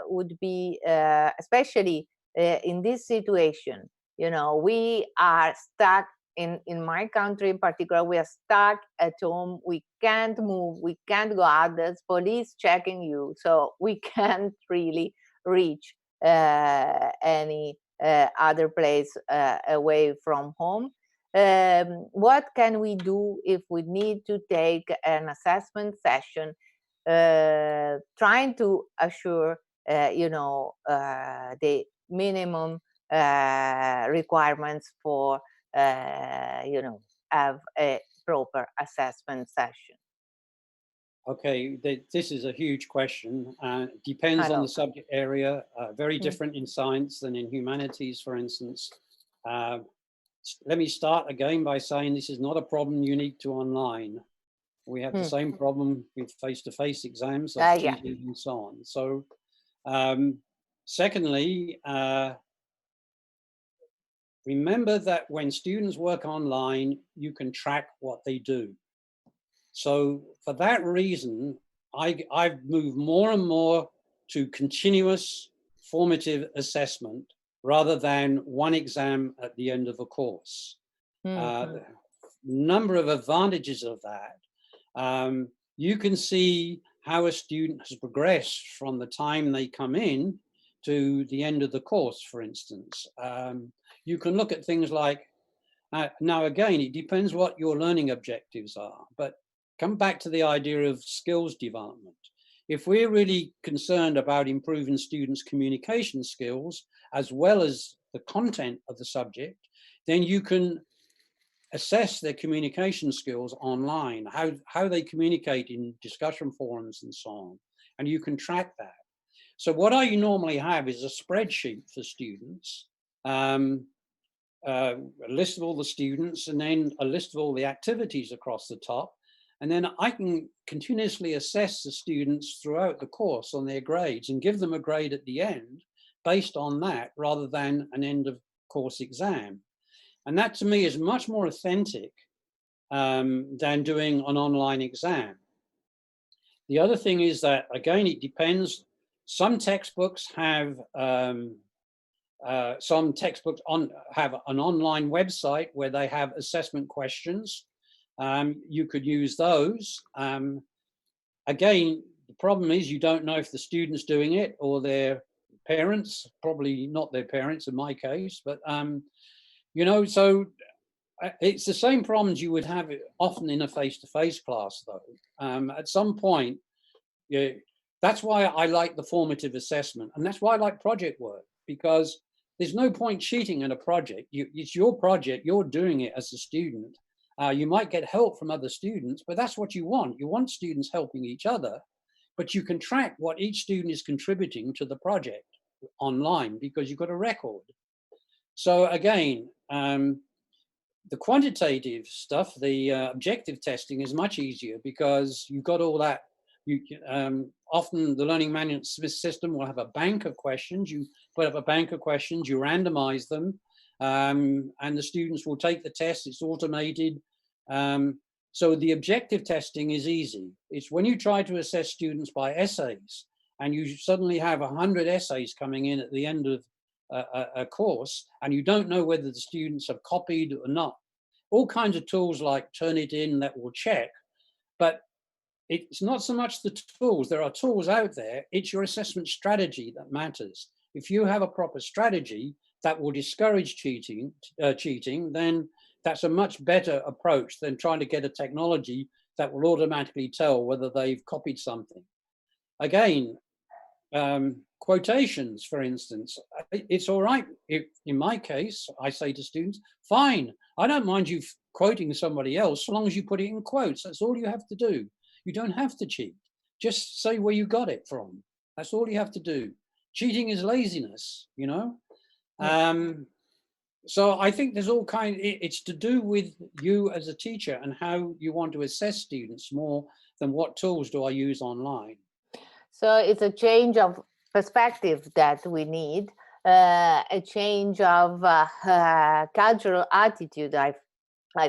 would be, especially in this situation, you know, we are stuck. In my country in particular, we are stuck at home. We can't move. We can't go out. There's police checking you. So we can't really reach any other place away from home. What can we do if we need to take an assessment session, trying to assure, you know, the minimum requirements for you know, have a proper assessment session? Okay, this is a huge question. Depends on the subject area. Very different in science than in humanities, for instance. Let me start again by saying this is not a problem unique to online. We have the same problem with face-to-face exams, cheating and so on. So, secondly, remember that when students work online, you can track what they do. So for that reason, I've moved more and more to continuous formative assessment rather than one exam at the end of a course. Number of advantages of that. You can see how a student has progressed from the time they come in to the end of the course, for instance. You can look at things like, now again, it depends what your learning objectives are, but come back to the idea of skills development. If we're really concerned about improving students' communication skills, as well as the content of the subject, then you can assess their communication skills online, how they communicate in discussion forums and so on, and you can track that. So what I normally have is a spreadsheet for students, a list of all the students, and then a list of all the activities across the top. And then I can continuously assess the students throughout the course on their grades and give them a grade at the end based on that, rather than an end of course exam. And that to me is much more authentic than doing an online exam. The other thing is that, again, it depends. Some textbooks have have an online website where they have assessment questions. You could use those. Again, the problem is you don't know if the student's doing it or their parents, probably not their parents in my case, but you know, so it's the same problems you would have often in a face-to-face class, though. At some point, that's why I like the formative assessment, and that's why I like project work, because there's no point cheating in a project. It's your project, you're doing it as a student. You might get help from other students, but that's what you want. You want students helping each other, but you can track what each student is contributing to the project online because you've got a record. So again, The quantitative stuff, the objective testing, is much easier because you've got all that. Often the learning management system will have a bank of questions. You put up a bank of questions, you randomize them, and the students will take the test. It's automated. So the objective testing is easy. It's when you try to assess students by essays and you suddenly have 100 essays coming in at the end of a course, and you don't know whether the students have copied or not. All kinds of tools like Turnitin that will check, but it's not so much the tools. There are tools out there. It's your assessment strategy that matters. If you have a proper strategy that will discourage cheating, then that's a much better approach than trying to get a technology that will automatically tell whether they've copied something. Again, quotations, for instance, it's all right. If, in my case, I say to students, fine, I don't mind you quoting somebody else so long as you put it in quotes. That's all you have to do. You don't have to cheat. Just say where you got it from. That's all you have to do. Cheating is laziness, you know? So I think there's all kind, it's to do with you as a teacher and how you want to assess students more than what tools do I use online. So it's a change of perspective that we need, a change of cultural attitude, I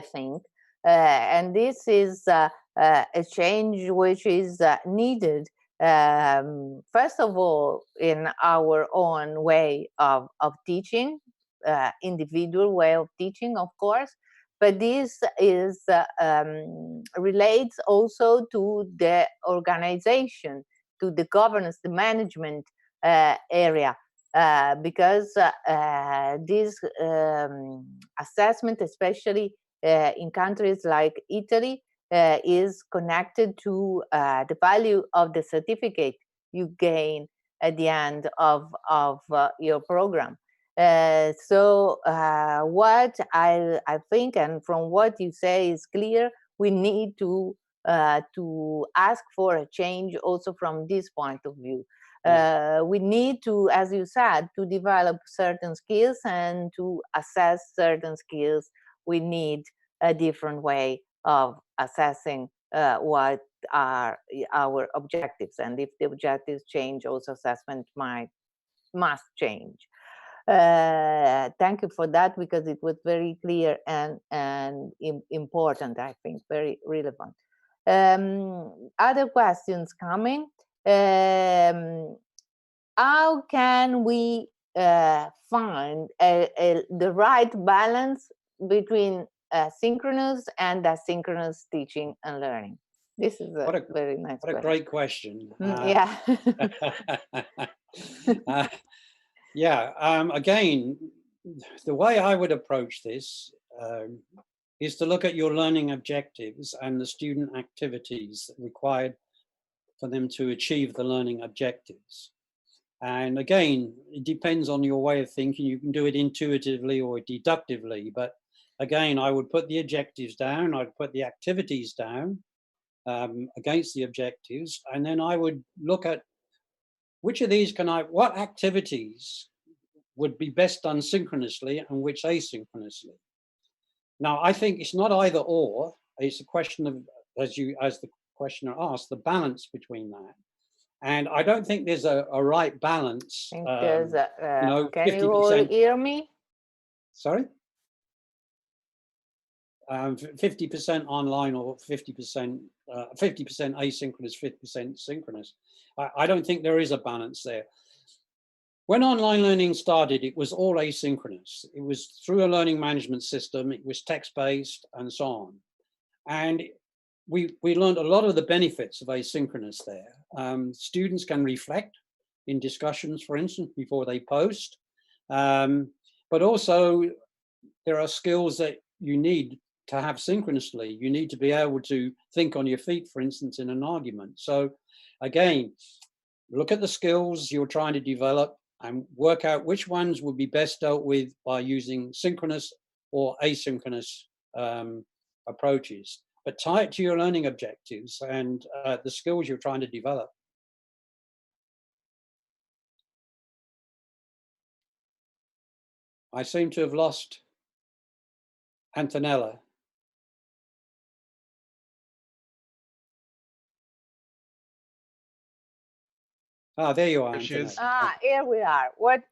think. And this is a change which is needed, first of all, in our own way of teaching, individual way of teaching, of course, but this is relates also to the organization, to the governance, the management area, because this assessment, especially in countries like Italy, is connected to the value of the certificate you gain at the end of your program. So what I think, and from what you say is clear, we need to ask for a change also from this point of view. We need to, as you said, to develop certain skills, and to assess certain skills, we need a different way of assessing what are our objectives. And if the objectives change, also assessment must change. Thank you for that, because it was very clear and important, I think, very relevant. Other questions coming. How can we find the right balance between synchronous and asynchronous teaching and learning? This is a very nice question. What a great question. Yeah. Again, the way I would approach this is to look at your learning objectives and the student activities required for them to achieve the learning objectives. And again, it depends on your way of thinking. You can do it intuitively or deductively, but again, I would put the objectives down, I'd put the activities down against the objectives, and then I would look at which of these what activities would be best done synchronously and which asynchronously. Now, I think it's not either or, it's a question of, as the questioner asked, the balance between that. And I don't think there's a right balance. I think there's you know, can 50%. You all hear me? Sorry? 50% online or 50% asynchronous, 50% synchronous. I don't think there is a balance there. When online learning started, it was all asynchronous. It was through a learning management system. It was text-based and so on. And we learned a lot of the benefits of asynchronous there. Students can reflect in discussions, for instance, before they post. But also, there are skills that you need to have synchronously. You need to be able to think on your feet, for instance, in an argument. So again, look at the skills you're trying to develop and work out which ones would be best dealt with by using synchronous or asynchronous approaches, but tie it to your learning objectives and the skills you're trying to develop. I seem to have lost Antonella. Ah, there you are, There she is. Antonella. Ah, here we are. What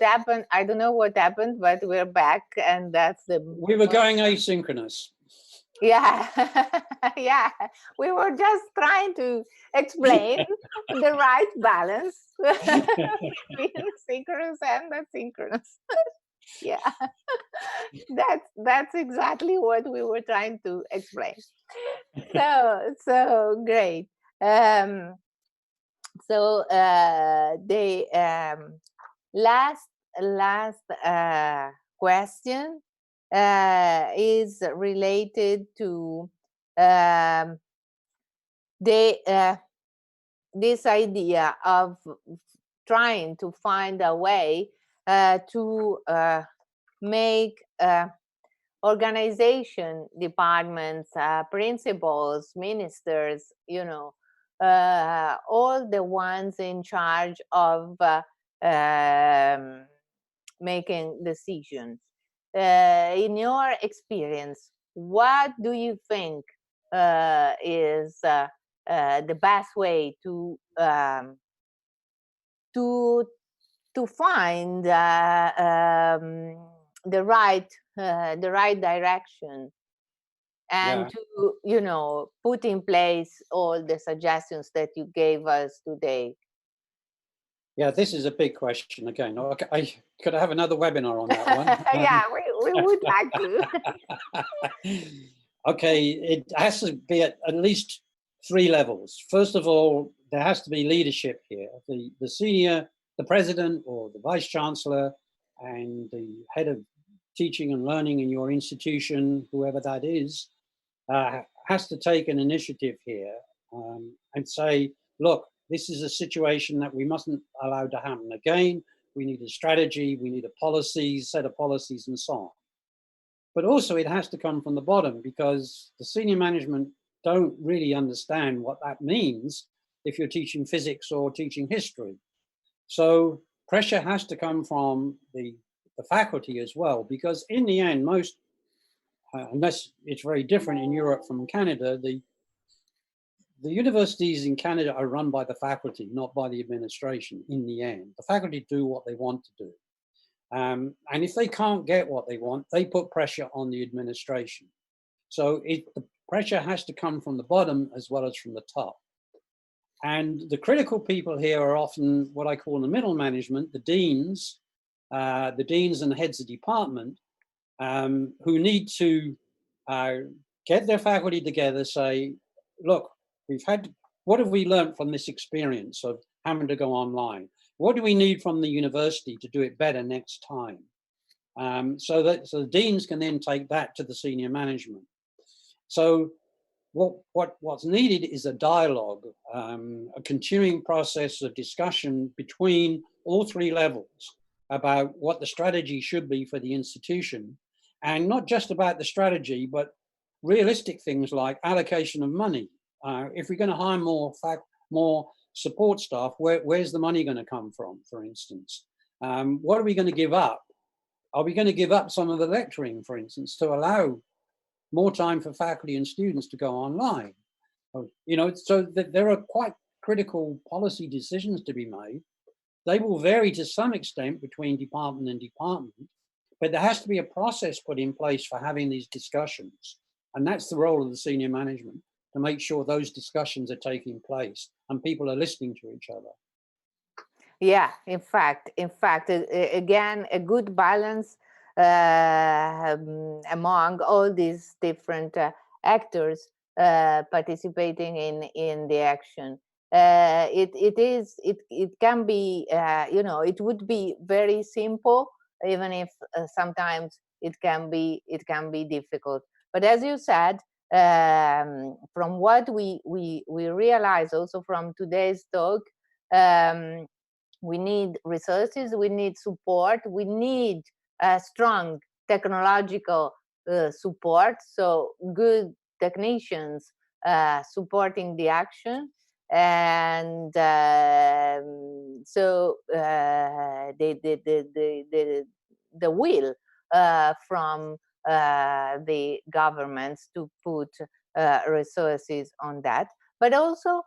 happened? I don't know what happened, but we're back, and that's the. We were going asynchronous. Yeah, yeah. We were just trying to explain the right balance between synchronous and asynchronous. Yeah, that's exactly what we were trying to explain. So great. Um, so the last question is related to um, the this idea of trying to find a way to make organization departments, principals, ministers, you know, all the ones in charge of making decisions. In your experience, what do you think is the best way to find the right direction and Yeah. to, you know, put in place all the suggestions that you gave us today? Yeah, this is a big question again. I could have another webinar on that one. Yeah, we would like to. Okay, it has to be at least 3 levels. First of all, there has to be leadership here. The senior, the president or the vice chancellor, and the head of teaching and learning in your institution, whoever that is, has to take an initiative here and say, look, this is a situation that we mustn't allow to happen again. We need a strategy, we need a policy, set of policies and so on. But also it has to come from the bottom because the senior management don't really understand what that means if you're teaching physics or teaching history. So pressure has to come from the faculty as well, because in the end, most, unless it's very different in Europe from Canada, the universities in Canada are run by the faculty, not by the administration in the end. The faculty do what they want to do. And if they can't get what they want, they put pressure on the administration. So the pressure has to come from the bottom as well as from the top. And the critical people here are often what I call the middle management, the deans and the heads of department, who need to get their faculty together, say, look, what have we learned from this experience of having to go online? What do we need from the university to do it better next time? So the deans can then take that to the senior management. So what's needed is a dialogue, a continuing process of discussion between all 3 levels about what the strategy should be for the institution, and not just about the strategy, but realistic things like allocation of money. If we're going to hire more support staff, where's the money going to come from, for instance? What are we going to give up? Are we going to give up some of the lecturing, for instance, to allow more time for faculty and students to go online? You know, so there are quite critical policy decisions to be made. They will vary to some extent between department and department, but there has to be a process put in place for having these discussions. And that's the role of the senior management, to make sure those discussions are taking place and people are listening to each other. Yeah, in fact, again, a good balance among all these different actors participating in the action. It can be, you know, it would be very simple, even if sometimes it can be difficult. But as you said, from what we realize also from today's talk, we need resources, we need support, we need strong technological support, so good technicians supporting the action, and so the will from the governments to put resources on that, but also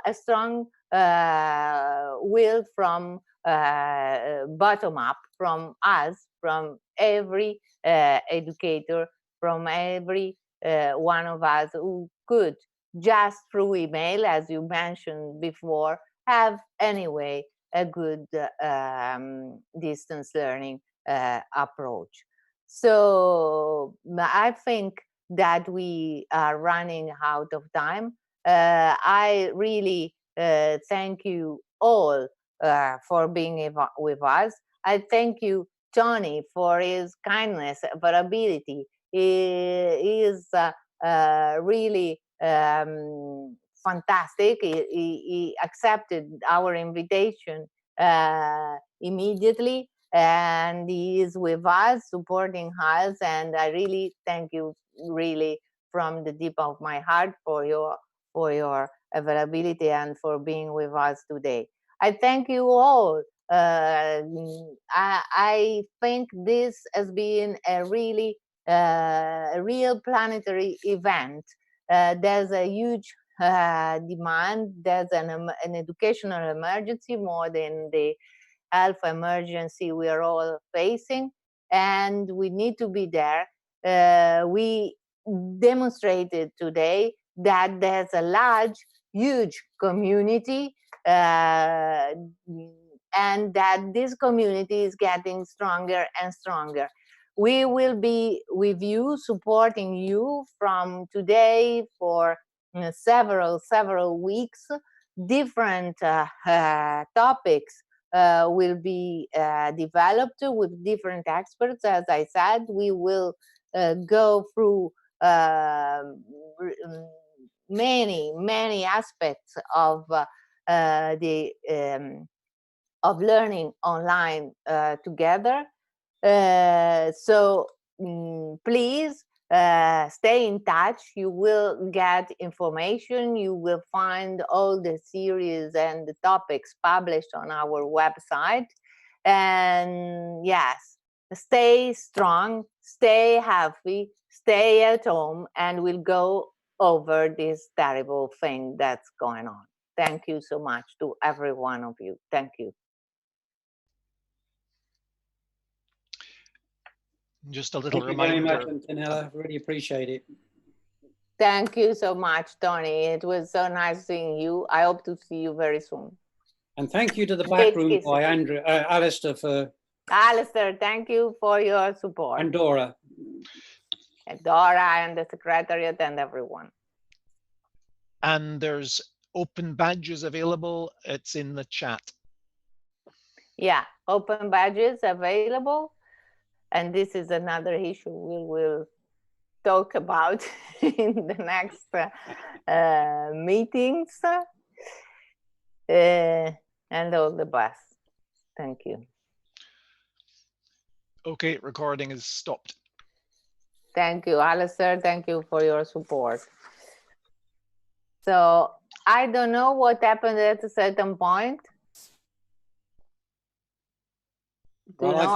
a strong will from bottom up, from us, from every educator, from every one of us who could, just through email, as you mentioned before, have anyway a good distance learning approach. So I think that we are running out of time. I really thank you all for being with us. I thank you, Tony, for his kindness, availability. He is really fantastic. He accepted our invitation immediately, and he is with us, supporting us. And I really thank you, really, from the deep of my heart, for your availability and for being with us today. I thank you all. I think this has been a really real planetary event. There's a huge demand. There's an educational emergency more than the health emergency we are all facing, and we need to be there. We demonstrated today that there's a large, huge community, and that this community is getting stronger and stronger. We will be with you, supporting you from today for several weeks. Different topics will be developed with different experts. As I said, we will go through many aspects of of learning online together. So please stay in touch. You will get information. You will find all the series and the topics published on our website. And yes, stay strong, stay healthy, stay at home, and we'll go over this terrible thing that's going on. Thank you so much to every one of you. Thank you. Just a little Thank you very reminder. much, Antonella. Really appreciate it. Thank you so much, Tony. It was so nice seeing you. I hope to see you very soon. And thank you to the back room by Alistair for. Alistair, thank you for your support. And Dora. And Dora and the secretariat and everyone. And there's open badges available. It's in the chat. Yeah, open badges available. And this is another issue we will talk about in the next meetings. And all the best. Thank you. Okay, recording is stopped. Thank you, Alistair. Thank you for your support. So I don't know what happened at a certain point. Well, you know,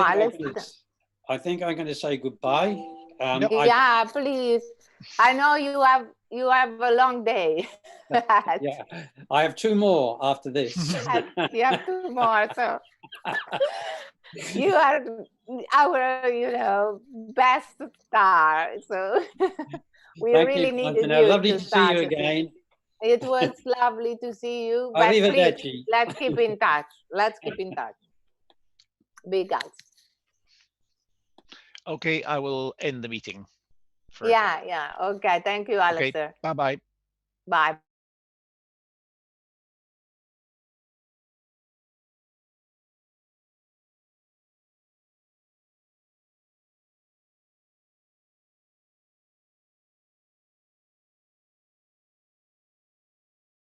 I think I'm going to say goodbye. Yeah, please. I know you have a long day. Yeah, I have 2 more after this. You have 2 more, so you are our, best star. So we really needed you. Lovely to see you again. It was lovely to see you. But please, let's keep in touch. Let's keep in touch. Big ups. Okay, I will end the meeting. Yeah. Okay. Thank you, Alistair. Okay, bye-bye. Bye.